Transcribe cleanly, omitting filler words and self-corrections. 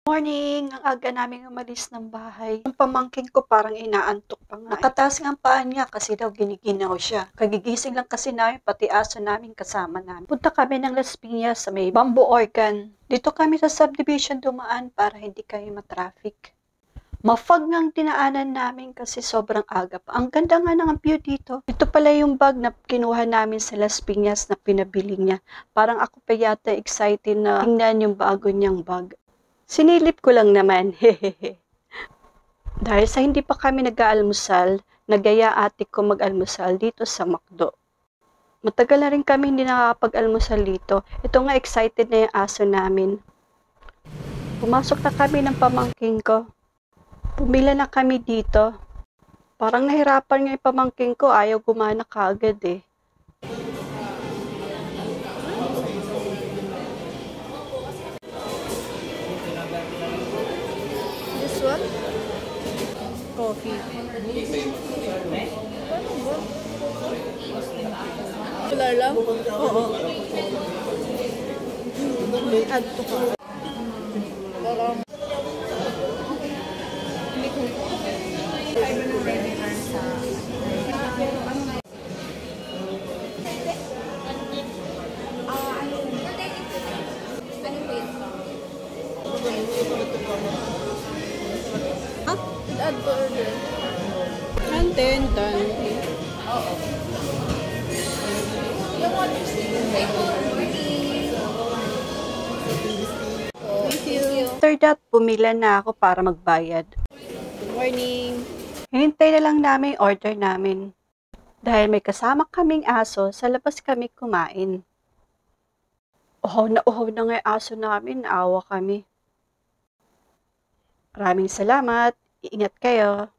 Morning! Ang aga naming umalis ng bahay. Ang pamangkin ko parang inaantok pa nga. Nakataas nga ang paa niya kasi daw giniginaw siya. Kagigising lang kasi namin, pati aso namin kasama namin. Punta kami ng Las Piñas sa may Bamboo Organ. Dito kami sa subdivision dumaan para hindi kami matraffic. Mafag nga ang dinaanan namin kasi sobrang aga pa. Ang ganda nga ng view dito. Ito pala yung bag na kinuha namin sa Las Piñas na pinabili niya. Parang ako pa yata excited na tingnan yung bago niyang bag. Sinilip ko lang naman, hehehe. Dahil sa hindi pa kami nag-aalmusal, nagaya ate ko mag-almusal dito sa McDo. Matagal na rin kami hindi nakakapag-almusal dito. Ito nga excited na yung aso namin. Pumasok na kami ng pamangking ko. Pumila na kami dito. Parang nahirapan nga yung pamangking ko, ayaw gumana kaagad eh. This one? Coffee. Regular lang? Oo. Add to ka. Parang hindi ko. Ay, ba ng regular sa add to order. And then, done. Thank you. After that, pumila na ako para magbayad. Good morning. Hinintay na lang namin yung order namin. Dahil may kasama kaming aso, sa labas kami kumain. Uhaw na nga yung aso namin, naawa kami. Maraming salamat. Iingat kayo.